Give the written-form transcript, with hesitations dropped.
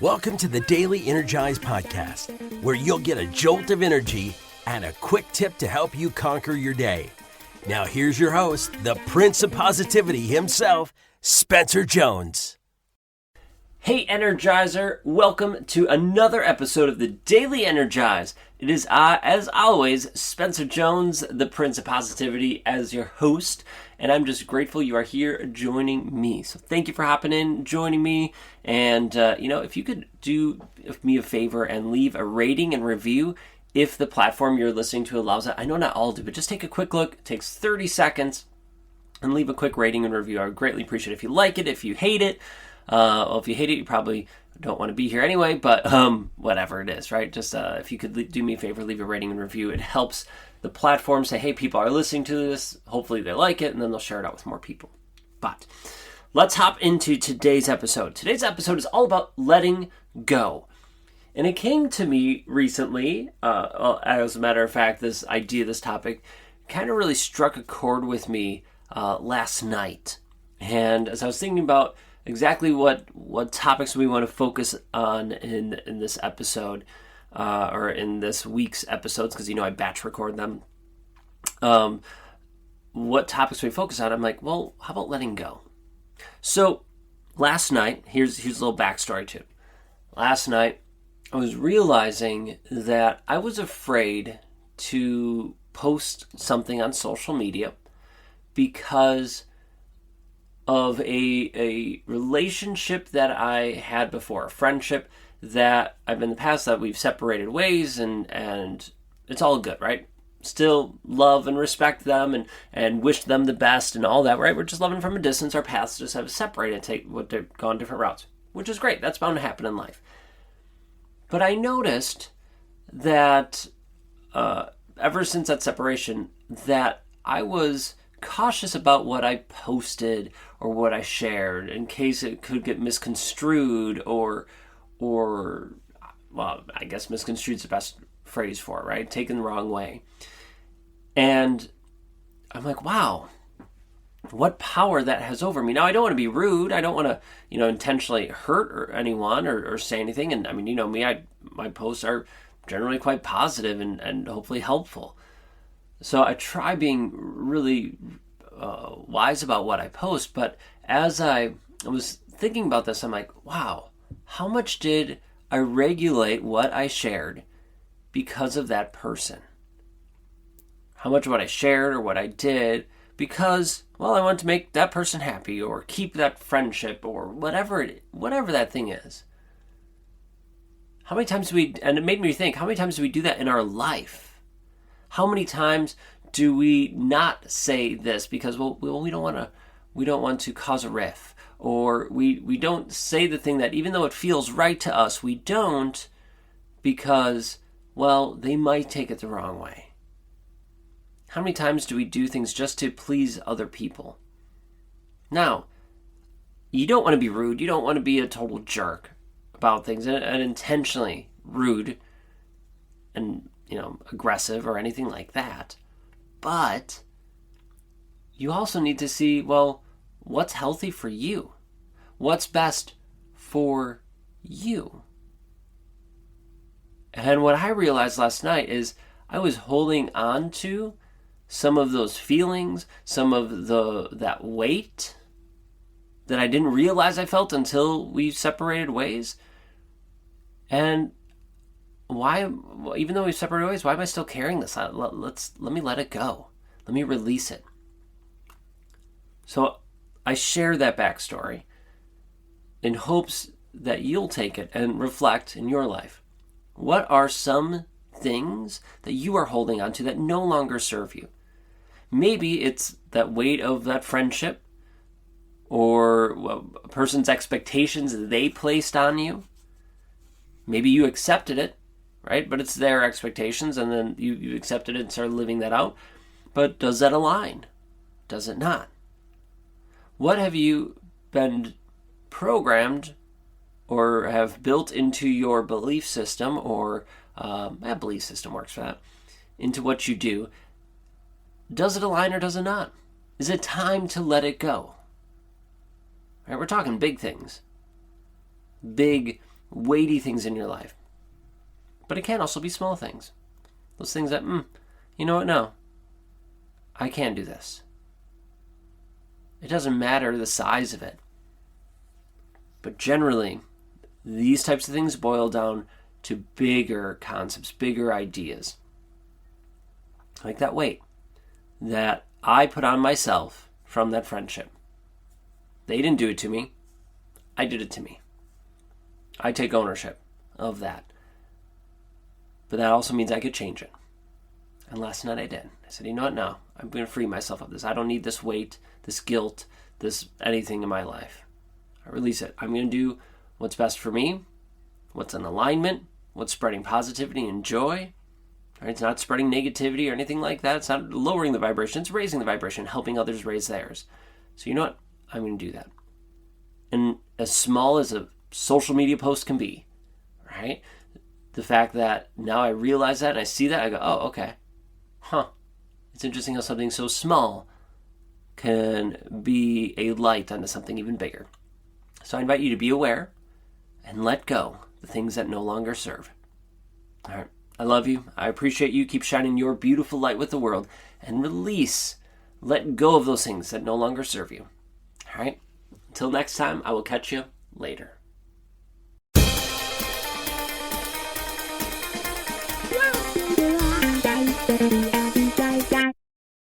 Welcome to the Daily Energize Podcast, where you'll get a jolt of energy and a quick tip to help you conquer your day. Now here's your host, the Prince of Positivity himself, Spencer Jones. Hey Energizer, welcome to another episode of the Daily Energize. It is I, as always, Spencer Jones, the Prince of Positivity, as your host, and I'm just grateful you are here joining me. So thank you for hopping in, joining me, and if you could do me a favor and leave a rating and review if the platform you're listening to allows it. I know not all do, but just take a quick look. It takes 30 seconds, and leave a quick rating and review. I would greatly appreciate it if you like it, if you hate it. If you hate it, you probably don't want to be here anyway, but whatever it is, right? Just if you could do me a favor, leave a rating and review. It helps the platform say, hey, people are listening to this. Hopefully they like it, and then they'll share it out with more people. But let's hop into today's episode. Today's episode is all about letting go. And it came to me recently, as a matter of fact, this idea, this topic, kind of really struck a chord with me last night. And as I was thinking about exactly what topics we want to focus on in this episode, or in this week's episodes, because I batch record them. What topics we focus on? I'm like, well, how about letting go? So last night, here's a little backstory too. Last night, I was realizing that I was afraid to post something on social media because of a relationship that I had before, a friendship that I've in the past that we've separated ways, and it's all good, right? Still love and respect them and wish them the best and all that, right? We're just loving from a distance. Our paths just have separated, they've gone different routes, which is great. That's bound to happen in life. But I noticed that ever since that separation, that I was cautious about what I posted or what I shared in case it could get misconstrued or well, I guess misconstrued is the best phrase for it, right? Taken the wrong way. And I'm like, wow, what power that has over me. Now, I don't want to be rude. I don't want to, intentionally hurt anyone or say anything. And I mean, me, my posts are generally quite positive and hopefully helpful. So I try being really wise about what I post. But as I was thinking about this, I'm like, wow, how much did I regulate what I shared because of that person? How much of what I shared or what I did because, well, I want to make that person happy or keep that friendship or whatever that thing is. How many times and it made me think, how many times do we do that in our life? How many times do we not say this because, well, we don't want to cause a rift, or we don't say the thing that even though it feels right to us, we don't because, well, they might take it the wrong way. How many times do we do things just to please other people? Now, you don't want to be rude. You don't want to be a total jerk about things and intentionally rude and, aggressive or anything like that. But you also need to see, well, what's healthy for you? What's best for you? And what I realized last night is I was holding on to some of those feelings, some of that weight that I didn't realize I felt until we separated ways. And why, even though we've separated ways, why am I still carrying this? Let me let it go. Let me release it. So I share that backstory in hopes that you'll take it and reflect in your life. What are some things that you are holding on to that no longer serve you? Maybe it's that weight of that friendship or a person's expectations they placed on you. Maybe you accepted it, right? But it's their expectations, and then you accepted it and started living that out. But does that align? Does it not? What have you been programmed or have built into your belief system, or belief system works for that, into what you do? Does it align or does it not? Is it time to let it go? Right, we're talking big things. Big weighty things in your life. But it can also be small things. Those things that, you know what, no, I can do this. It doesn't matter the size of it. But generally, these types of things boil down to bigger concepts, bigger ideas. Like that weight that I put on myself from that friendship. They didn't do it to me. I did it to me. I take ownership of that. But that also means I could change it. And last night I did. I said, you know what, no, I'm going to free myself of this. I don't need this weight, this guilt, this anything in my life. I release it. I'm going to do what's best for me, what's in alignment, what's spreading positivity and joy. Right? It's not spreading negativity or anything like that. It's not lowering the vibration. It's raising the vibration, helping others raise theirs. So you know what? I'm going to do that. And as small as a social media post can be, right? The fact that now I realize that and I see that, I go, oh, okay. It's interesting how something so small can be a light onto something even bigger. So I invite you to be aware and let go the things that no longer serve. All right. I love you. I appreciate you. Keep shining your beautiful light with the world and release, let go of those things that no longer serve you. All right. Until next time, I will catch you later.